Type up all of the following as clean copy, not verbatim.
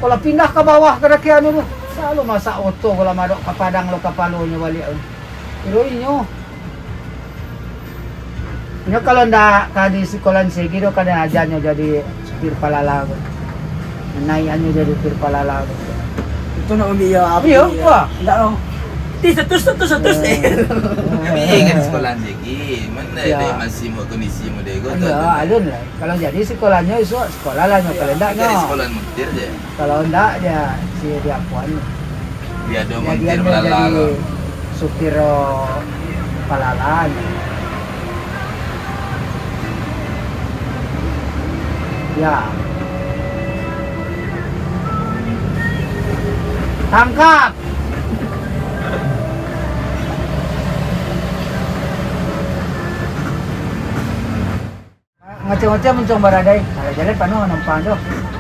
Kalau pindah ke bawah ke rakyat anu selalu masak oto kalau madok ke Padang lo ke Palunya balik. Pero inyo. Inyo kalau ndak kadi sekolah segi do kada ajannya jadi supir palala. Naikannya jadi supir palala. Itu nak ambil ya apa? Iya, wah. Enggak tahu. Satu deh. Iya kan sekolah segi. Mana Ya. dia masih mau kondisi mau dego tu. Ya, alun lah. Kalau jadi sekolahnya itu sekolah lah nyo kalau ndak Dari nyo. sekolah montir je. Kalau ndak dia puan. Dia ada Dia montir dia melala. jadi supir palalan. Ya. Tangkap. Ngoceh-ngoceh mencong baradai. Kalau jalan penuh numpang tu.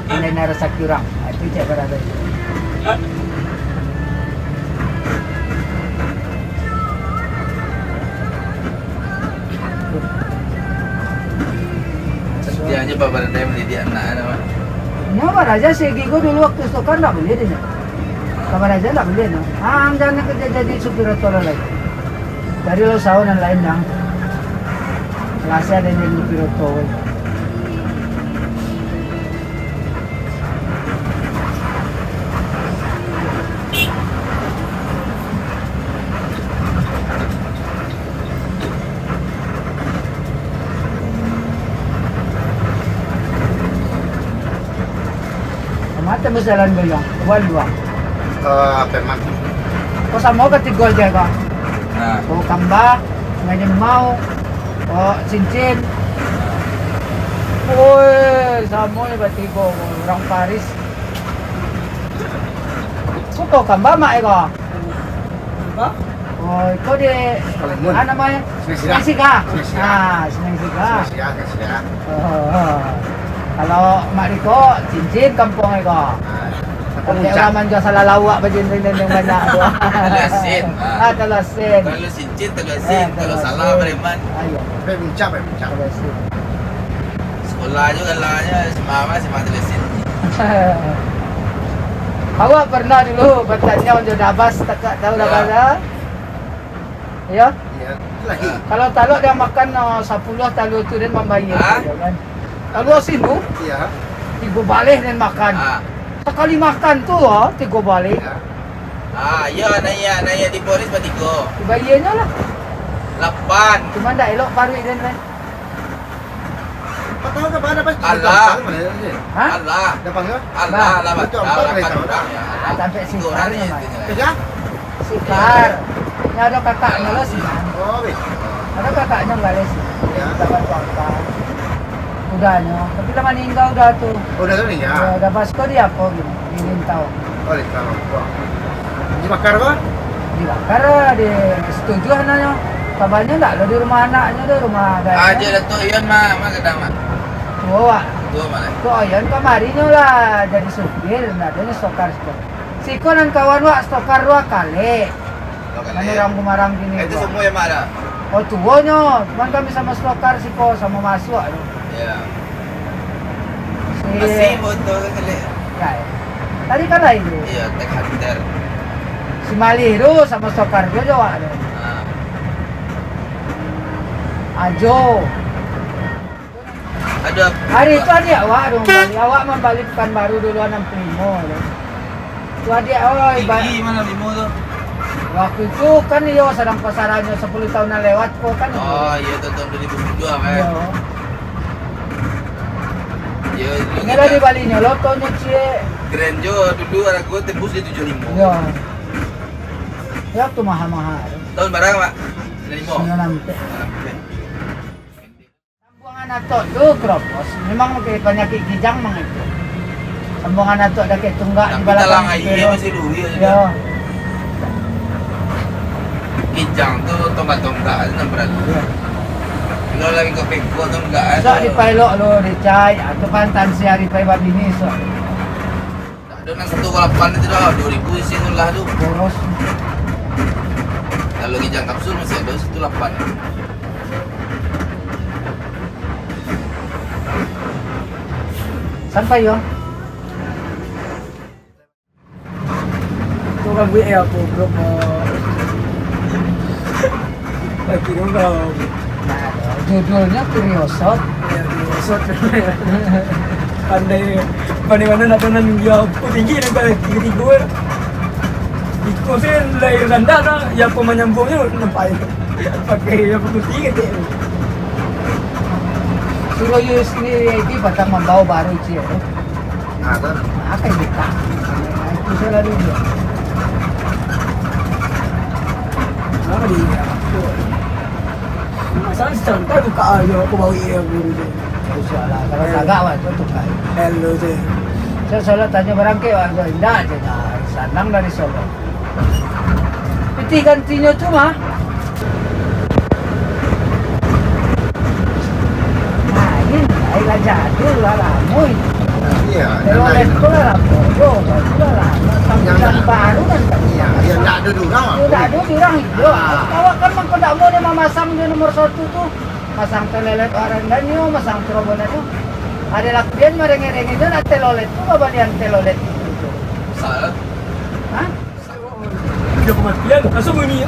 Mulai nara sakirang. Itu cek baradai. Setianya bapak dan mendidik anak nama. Nyawa Raja segi gua dulu waktu stokar nggak beli deh. Kabar Raja nggak beli no. Jangan kerja jadi supir otor lagi. Dari lo sahun dan lain yang kelasnya ada yang supir otor. Mata masalah goyang, wal dua. Apa mak? Kau sama ketigol jaga. Nah, Kau kamba, ngajem mau, kau cincin. Woi, sama ya berarti kau orang Paris. Kau kamba mak kau. Apa? Oh, kau di apa namanya? Seneng Siga. Ah, Seneng Siga. Oh. Kalau mak Riko cincin kampung Riko. Kalau zaman jual salah lawak bajin yang banyak tu. Talasin. Talasin. Kalau cincin talasin, kalau salah beriman. Ayo. Bincang. Talasin. Sekolah juga lahnya semama talasin. Awak pernah dulu bertanya untuk dabas tak tahu dabas ah? Ya? Iya. Lagi. Kalau taluk dia makan 10 taluk tu dia membayar kan. Kalau sinu Iya. 3 balik dan makan. Sekali makan tu 3 balik. Iya. Ya naya di Boris Batiko. Dibayarnya lah. 8. Cuma ndak elok paru dan kan. Tahu ke mana pas? Allah. Hah? Allah. Dapat ke? Allah lah Itu apa kali tahu dah? Sampai sikar namanya. Kerja? Sikar. Ya ada kakaknya lah sih. Oh, weh. Ada kakaknya enggak les. Ya. Dapat kakak. Udahnya. Tapi lama meninggal udah tuh. Oh, udah ni ya. Udah Basko dia apa gitu. Ingin tahu. Oh, di tahu. Wah. Di bakar apa? Dibakar di setuju anaknya. Kabarnya enggak lo di rumah anaknya di rumah Aja Datuk Ion mah kadang mah. Tua. Tua mana? Kok ayan kamarinya lah jadi supir, enggak ada stokar. Siko dan kawan wak stokar 2 kali. Menurang kumarang gini. Itu semua yang mana? Oh tuanya, cuman kami sama stokar Siko sama masuk. Ya. Si, Masih foto kali. Ya, tadi kan lah itu. Iya, tek hunter. Si Maliru sama stokar dia jawab. Ajo. Ada Hari itu adik awak dong balik. Awak membalik Pekanbaru dulu 65. Itu adik awak tinggi mana limo tu? waktu itu kan yo sedang pasarannya 10 tahun yang lewat kok kan. Oh iya tahun 2002 kan. Iya. Ya, Ini ada di Balinya lotonya cie. Grand Jo dulu anak gua tembus di 75. Iya. Ya tuh mahal-mahal. Tahun berapa, Pak? 95. 96. Sambungan atok tuh kropos. Memang kayak penyakit kijang mang itu. Sambungan atok ada kayak tunggak di Tapi balapan. talang aja masih luwi aja. Ya. Kijang tuh tonggak-tonggak aja berat. Iya. Kalau lagi ke pengko tonggak aja. So di pilot lo dicai atau kan tansi hari pai babi ni so. Ada nang 1,8 itu dah 2000 isi lah tu. Boros. Kalau kijang kapsul masih ada 1,8. Sampai yo. orang WA aku grup lagi dong. Nah, judulnya Kuriosot. Ya, sot. Pandai mana nak tanan dia tinggi dan tiga-tiga. Iko sih lahir rendah dah, yang pemenyambungnya nampak pakai yang putih gitu. Suruh you sendiri ini batang membawa baru sih ya. Nah, kan. Apa yang buka? Itu saya lalu dia. Apa dia? Masalah santai buka aja aku bawa ia dulu. Usahalah kalau agak wan tuh kan. Hello tu. Saya selalu tanya barang ke wan, indah aja nah. Sanang dari Solo. Piti gantinya cuma. Nah ini air jadul lah lamuy. Iya, Telolet itu lah bojo, itu lah. Tampilan baru kan. Iya, yang tak ada durang. Sudah ada orang itu. Awak kan mengko ndak mau dia memasang di nomor 1 tuh. Masang telelet arandannya, masang terobonannya. Ada lakuan mereng-reng itu na telolet tuh babalian telolet itu. Salah. Hah? Dia kematian langsung bunyi.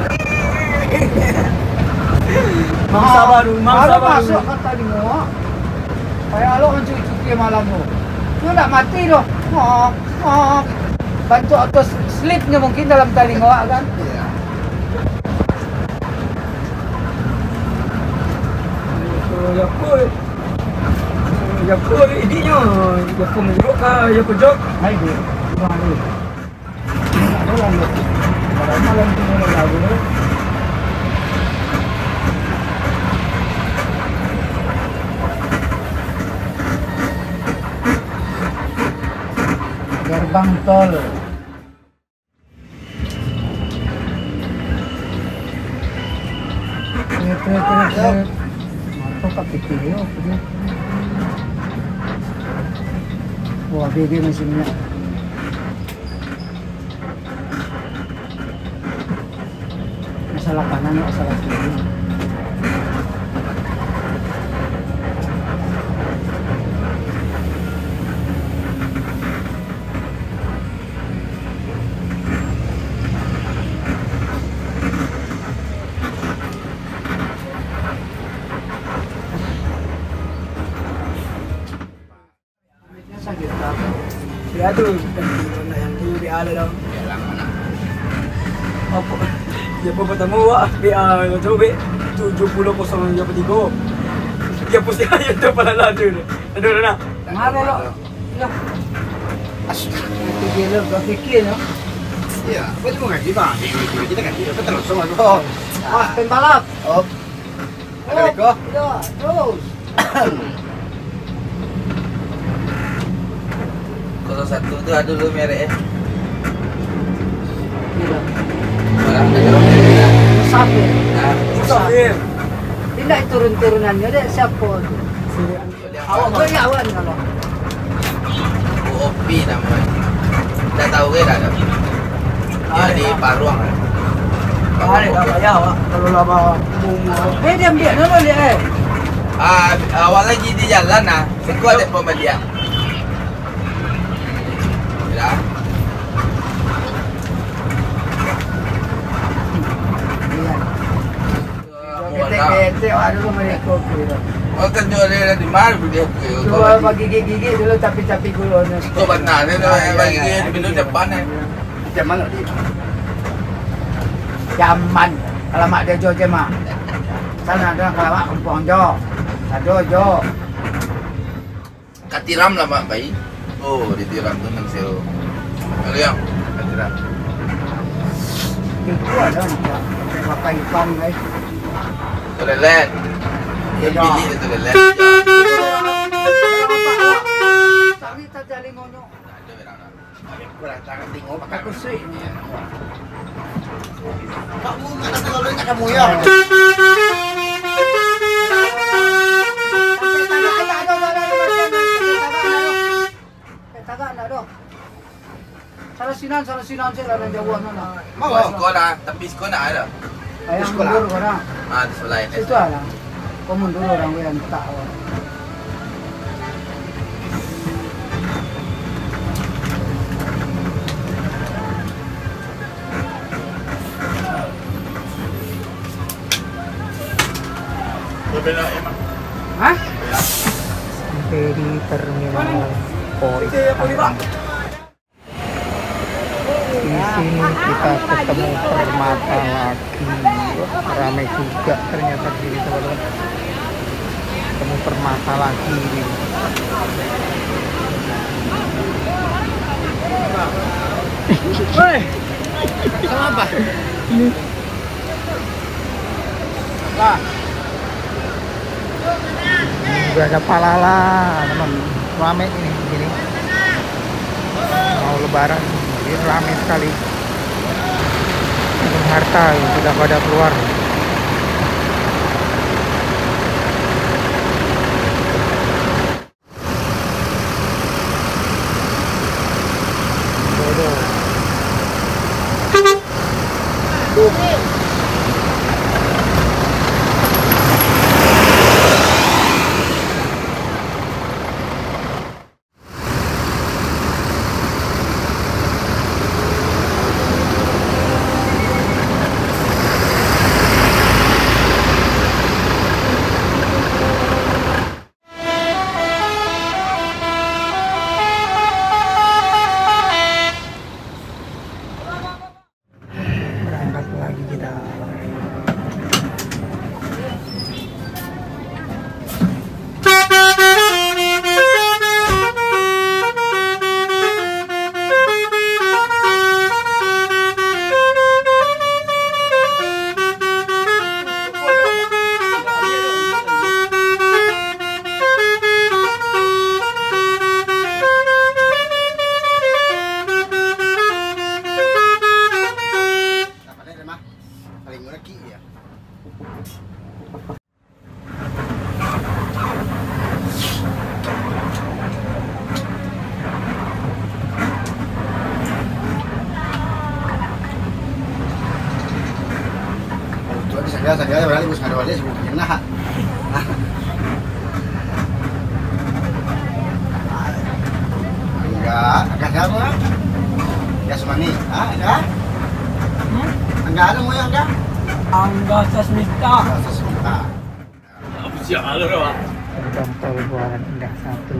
Mangsa baru, mangsa baru. Masuk kata di mua. Kayak lo mencuci malam tu. Itu ndak mati doh. Oh. Bantu auto slipnya mungkin dalam tali ngoak kan. Iya. Yaku idenya, yaku menjok kah, yaku jok. Hai dia. Bang dia. Ada lalu. Pada malam tu mana lalu. Gerbang tol. Terus. Masuk ke video. Wah, BB mesinnya. Masalah kanan, masalah kiri. Sakit apa? Ya tu, yang tu BA lah dah. Apa? Dia pun pertama wak BA tu B 7003. Dia pun sia yang tu pada laju ni. Aduh nak. Mana lo? Ya. Itu dia lo berfikir no. Iya, kau cuma ngaji bang. Kita ngaji, kita terus semua. Oh, wah, pembalap. Oh. Ada Riko. Ya, terus. 01 tu ada dulu merek Iya. Barang dah jauh dari dah. Musafir. Nah, Musafir. Tidak turun-turunannya deh siapa tu? Awak beriawan kalau. UOP namanya. Dah tahu ke dah? Dia di Paruang. Hari dah payah wak kalau lama bunga. Diam-diam dulu dia. Awal lagi di jalan nah, aku ada pembelian. Ya. Bete-bete, dulu mereka kira. Oh kan jual dia di mana dia? Jual bagi gigi dulu tapi gulanya. Itu benar ni bagi dia di pintu depan ni. Macam mana dia? Jaman. Kalau mak dia jual je mak. Sana ada kalau mak kampung jo. Ada jo. Katiram lah mak bayi. Oh ditiram tu nang sel. Kalau yang katiram. Itu ada mak. Pakai ikan guys. Toilet. Yang bilik tu toilet. Tadi terjadi ngono. Ada berang. Kurang jangan tengok pakai Kursi ini. Kamu mana kalau nak kamu ya? Salah sinan saya lah nang jawab mana. Mau sekolah, tapi sekolah ada. Ayam mundur orang. Di sebelah ini. Itu lah. Kau mundur orang yang tak awak. Hah? Sampai di terminal Poi. Di sini kita ketemu permata lagi. Wah, ramai juga ternyata di sini teman-teman. Ketemu permata lagi ini. Woi. Sama apa? Ini Lah. juga ada palala teman, ramai ini di sini. Mau lebaran ini ramai sekali. Penuh harta sudah pada keluar. Berangkat lagi kita. Paling murah ki ya. Saya berarti bus ngadu aja sebelum kena. Enggak, agak siapa? Ya semani. Ah, enggak. Enggak ada mau yang enggak? Angga Sasmita. Sesuatu. Gerbang tol Buaran Indah 1.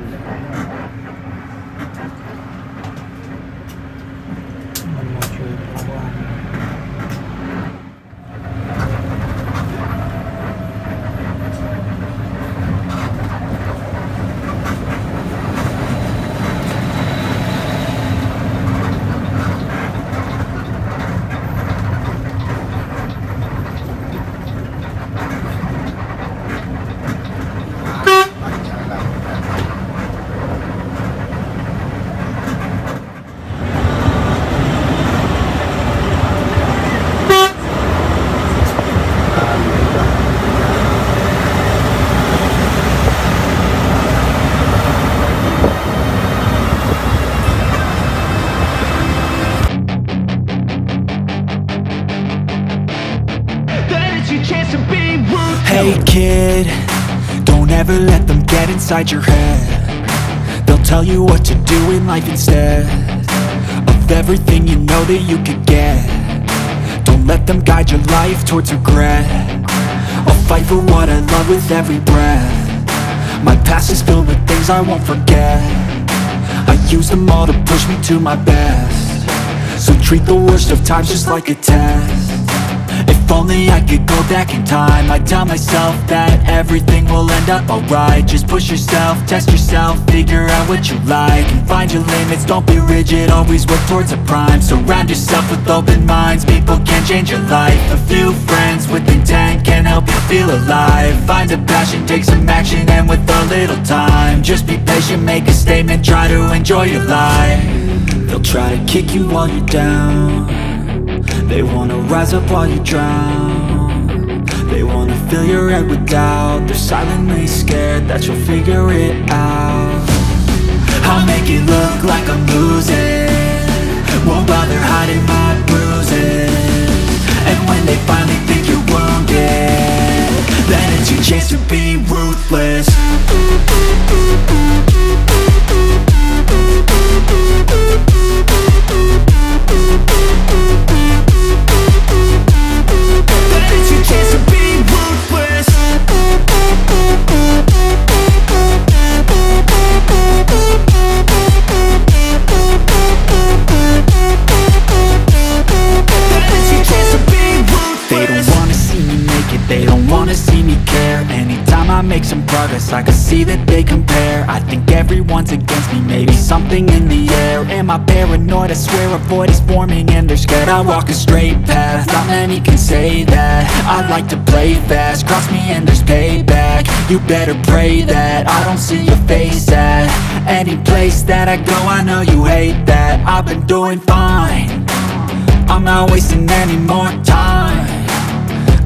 Menuju Pelabuhan. Hey kid, don't ever let them get inside your head. They'll tell you what to do in life instead of everything you know that you could get. Don't let them guide your life towards regret. I'll fight for what I love with every breath. My past is filled with things I won't forget. I use them all to push me to my best. So treat the worst of times just like a test. If only I could go back in time, I'd tell myself that everything will end up alright. Just push yourself, test yourself, figure out what you like, and find your limits, don't be rigid, always work towards a prime. Surround yourself with open minds, people can change your life. A few friends with intent can help you feel alive. Find a passion, take some action, and with a little time, just be patient, make a statement, try to enjoy your life. They'll try to kick you while you're down. They wanna rise up while you drown. They wanna fill your head with doubt. They're silently scared that you'll figure it out. I'll make it look like I'm losing, won't bother hiding my bruises. And when they finally think you're wounded, then it's your chance to be ruthless. Then it's your chance to be ruthless. jealous, I can see that they compare. I think everyone's against me, maybe something in the air. Am I paranoid? I swear a void is forming and they're scared. I walk a straight path, not many can say that. I like to play fast, cross me and there's payback. You better pray that I don't see your face at any place that I go. I know you hate that. I've been doing fine, I'm not wasting any more time.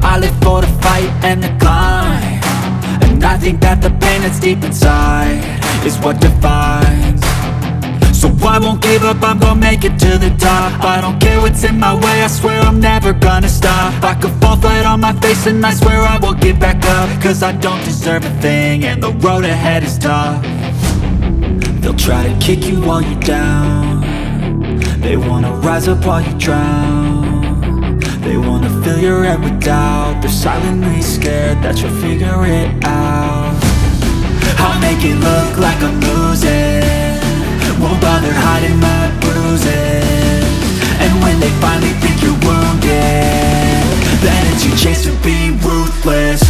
I live for the fight and the climb, and I think that the pain that's deep inside is what defines. So I won't give up, I'm gonna make it to the top. I don't care what's in my way, I swear I'm never gonna stop. I could fall flat on my face and I swear I will get back up, cause I don't deserve a thing and the road ahead is tough. They'll try to kick you while you're down, they wanna rise up while you drown. They wanna fill your head with doubt, they're silently scared that you'll figure it out. I'll make it look like I'm losing, won't bother hiding my bruises. And when they finally think you're wounded, then it's your chance to be ruthless.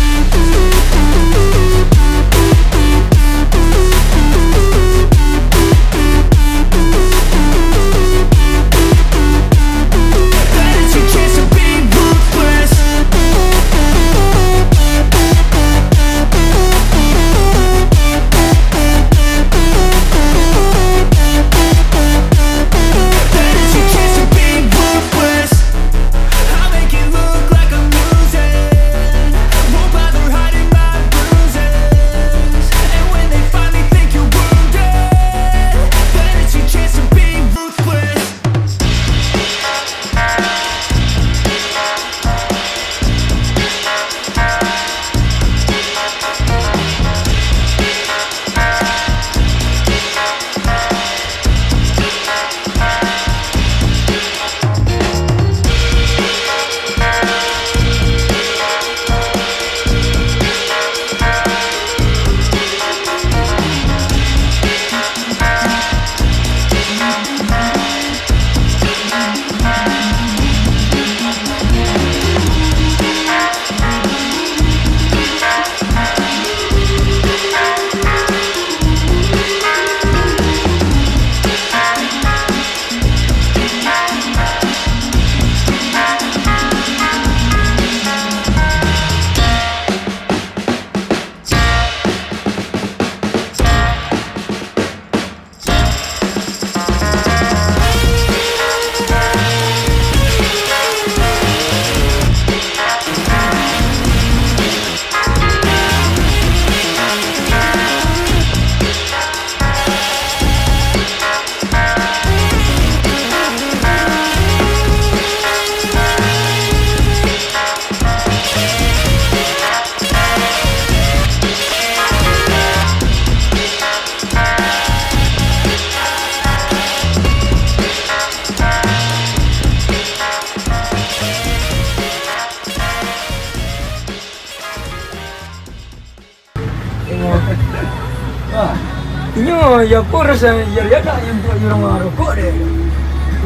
Inyo ya porras ya lihat yang buat orang rokok deh.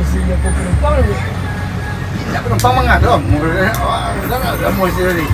Isi ya penumpang deh. Ya penumpang mah dong. Udah mau sendiri.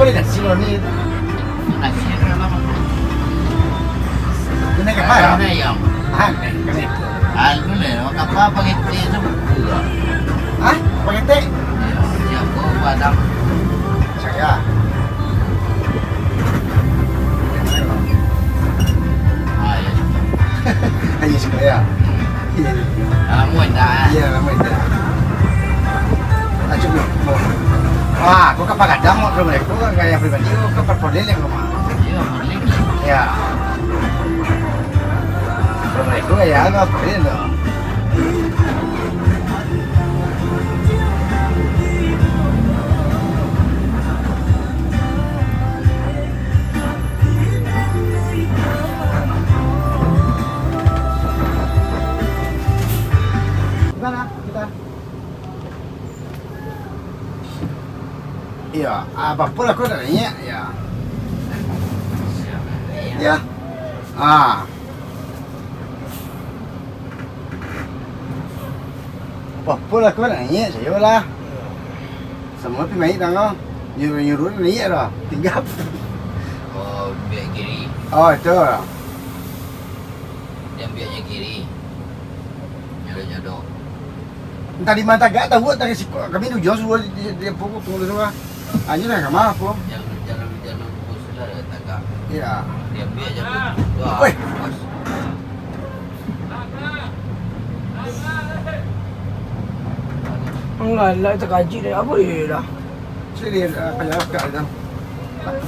boleh nasi ni. Nasi apa? Ini apa ya? Ini ayam. Ah, ni. Anu ni, apa pakai teh tu? Ah, pakai teh. Ya, aku padang. Saya. Ah, ya. Hanya sekaya. Iya. Lama dah. Iya, lama itu. Ah, cukup. Wah, aku kapal kadang mau rumah aku kayak pribadi, aku kapal podel yang rumah. Ya, boleh. Ya. Rumah aku kayak apa podel loh. Gimana kita? Iya, apapun aku dah nanya, ya. Ya. Ah. Apapun aku dah nanya, saya lah. Semua pemain tangga, nyuruh nanya dah, tinggal. Oh, biar kiri. Oh itu. Dia biarnya kiri. Jodoh-jodoh. Entah di mana gak tahu, tak kasih kami tu jauh suruh dia pukul tunggu semua. Hanya nak kemana aku? Jalan bus lah tak. Iya. Dia biar jalan. Woi. Enggak lah, itu kaji dah. Apa dia dah? Sini pejabat kat dalam.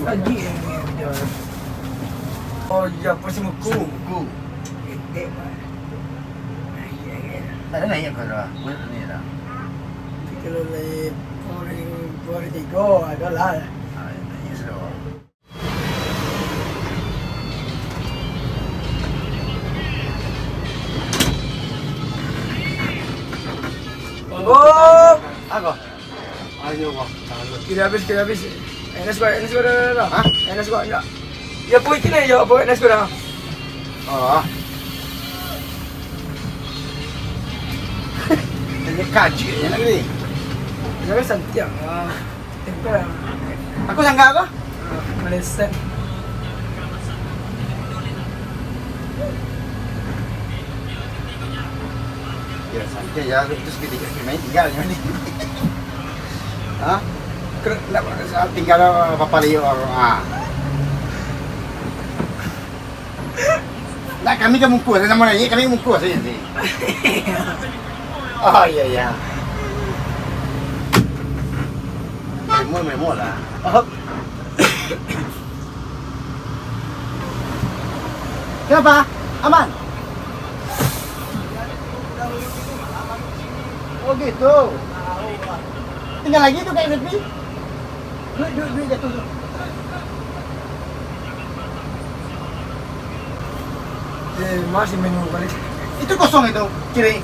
Kaji dia. Oh, ya pasti muku. Ku. Tak ada naik kau dah. Boleh ni dah. Kalau lagi orang tiga adalah. Ah, ini sudah. Oh, Aku. Ayo kau. kira habis. Enes kau dah. Hah? Enes kau enggak. Ya pergi kini ya, apa Enes kau dah. Oh. Ini kaji ya nak ni. Jangan santiang lah. Tempat Aku sangka apa? Malaysia. Ya santai ya, terus kita main tinggal macam ni. Hah? Nak tinggal apa lagi orang ah. Nak kami ke Mungkus, saya nama ni kami Mungkus saja ni. Oh iya ya. Memo lah. Oh. Kenapa? Aman? Oh gitu. Tinggal lagi tu kayak lebih. Duit jatuh tu. Masih menu balik. Itu kosong itu kiri.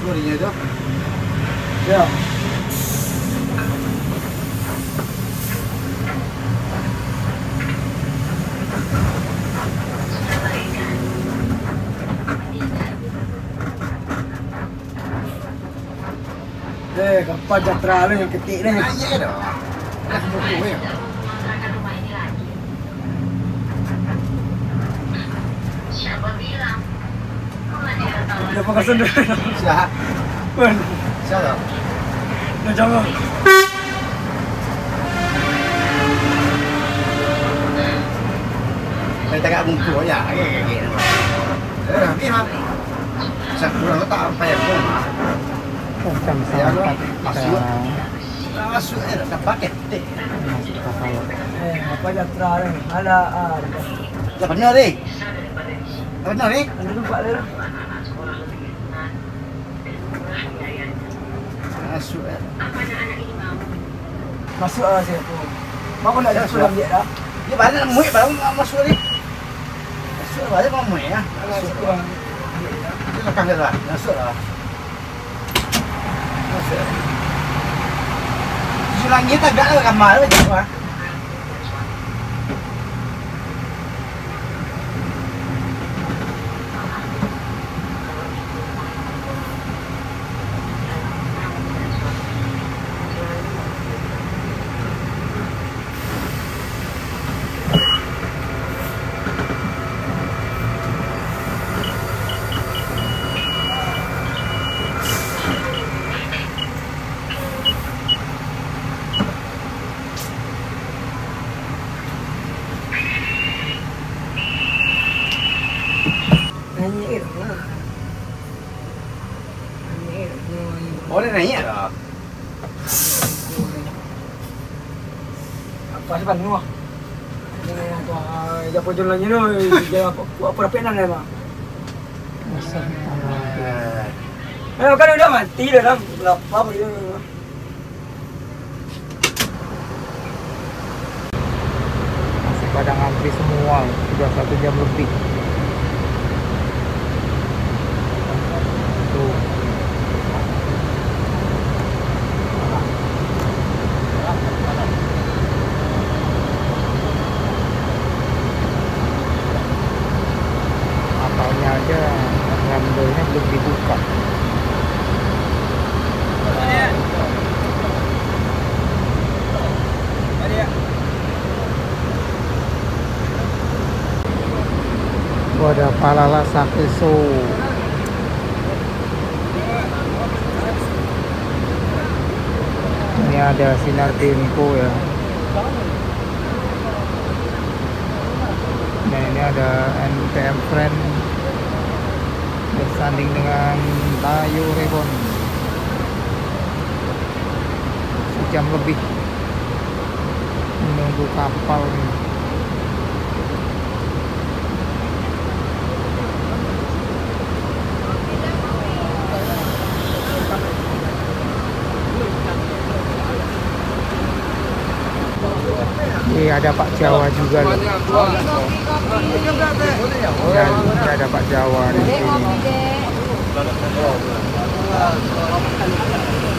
Suarinya itu. Ya. Kapal jatra lu yang ketik ni. Iya dong. Nak buku ya. Dia pakai sendal. Siapa? Pun. Siapa? Nak jangan. Saya tak ada buku ya. Tapi mah. Saya kurang tak apa ya pun. Jam Ya, sempat masuk. kita Masuk ada paket. masuk kapal. Kapal jatra ni. Ada Tak benar ni. Tak benar ni. Ada tempat dia. Masuk. Masuk lah saya tu. Mau nak jatuh dalam dia dah. Dia balik nak muik baru masuk ni. Masuk balik mau muik ya. Masuk lah. Dia lekang dia lah. Masuk lah. Masuk. Di langit agak lah kamar aja pak. Mahirap na. Mahirap na. Boleh naik dah. Apa sih pan mo? Ini to ya po dun lang yun. Ya apa rapian na ba? Ano kan udah mati dah ram. Berapa begitu. Masih pada ngantri semua, sudah 1 jam lebih. Tuh. Apalnya aja ngambilnya belum dibuka. Oh, ada palala sakeso. Ini ada sinar tempo ya. Dan ini ada NPM Friend bersanding dengan Tayo Rebon. Sejam lebih menunggu kapal ini. Ada Pak Jawa juga loh. Dan ini ada Pak Jawa di sini.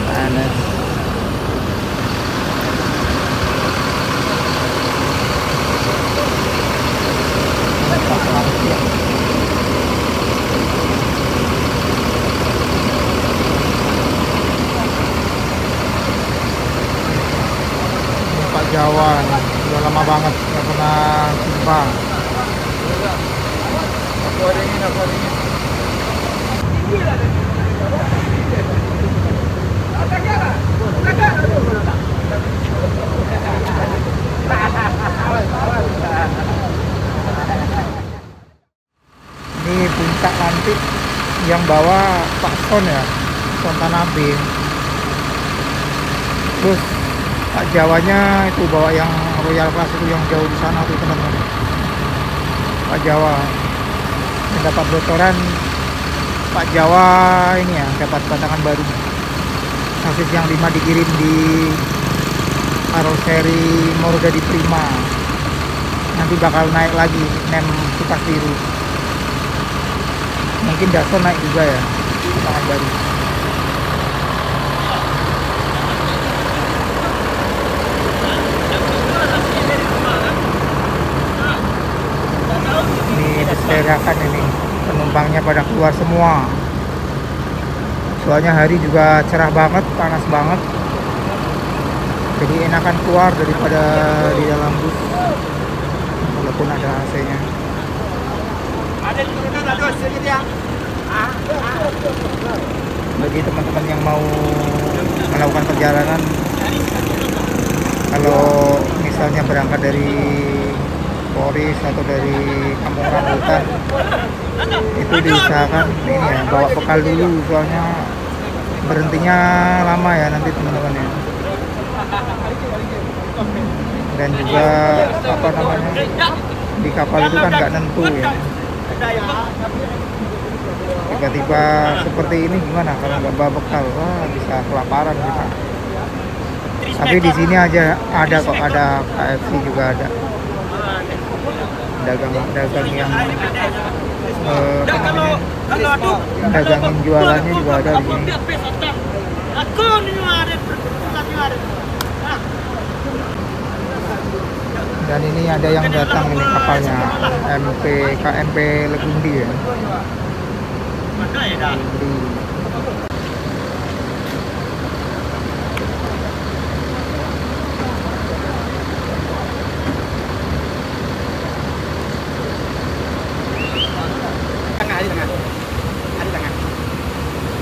Panas. Pak Jawa udah lama banget nggak pernah jumpa. Aku ada ini. Ini puncak nanti yang bawa Pak Son ya, Son Tanabe. Terus Pak Jawanya itu bawa yang Royal Class itu yang jauh di sana tuh teman-teman. Pak Jawa mendapat bocoran Pak Jawa ini ya dapat batangan baru. Sasis yang 5 dikirim di karoseri Morga di Prima. Nanti bakal naik lagi nem Sukas Biru. Mungkin Dason naik juga ya batangan baru. Diseriakan ini penumpangnya pada keluar semua. Soalnya hari juga cerah banget, panas banget. Jadi enakan keluar daripada di dalam bus. Walaupun ada AC-nya. Bagi teman-teman yang mau melakukan perjalanan, kalau misalnya berangkat dari Poris atau dari Kampung Rambutan, itu diusahakan ini ya bawa bekal dulu, soalnya berhentinya lama ya nanti teman-teman ya. Dan juga apa namanya, di kapal itu kan nggak nentu ya, tiba-tiba seperti ini gimana kalau nggak bawa bekal, wah bisa kelaparan kita. Tapi di sini aja ada kok, ada KFC juga ada. Dagang yang dagangin jualannya juga ada di sini. Dan ini ada yang datang ini kapalnya KMP Legundi ya. Legundi.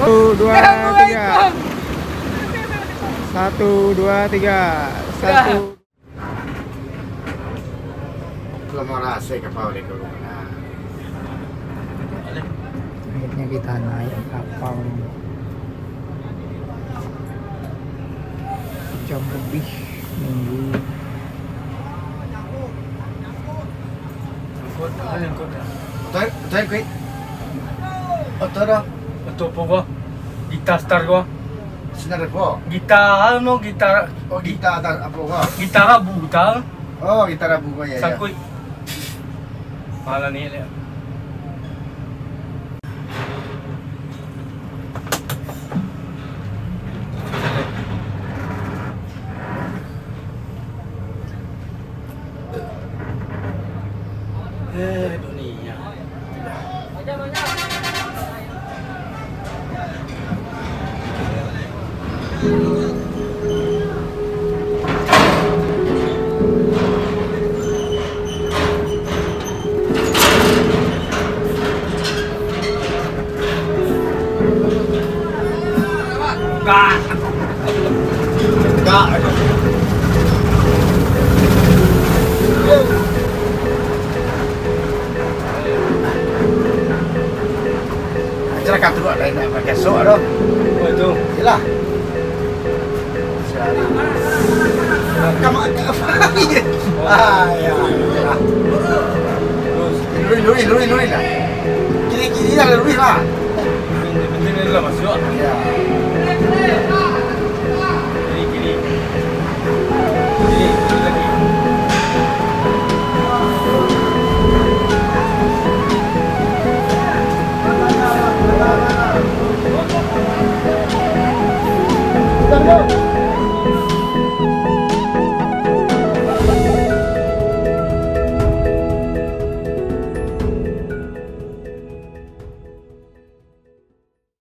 Satu, dua, tiga. 1, 2, 3. 1. Belum mau rasa kapal di rumah. Saatnya kita naik kapal. Jam lebih nunggu. Betul kuy. Betul dah. Betul po gitar star ko. Sinar po. Gitar ano gitar Oh gitar apa ko? gitar buta. Oh gitar apa ko ya. Sangkoy. Mahala niya. Dunia. Enggak. Enggak. Acara kartu ada yang pakai sok aduh. Oh itu. Yalah. Kamu apa? Ya. Luri lah. Kiri lah luri lah. Penting lah masuk. Ya.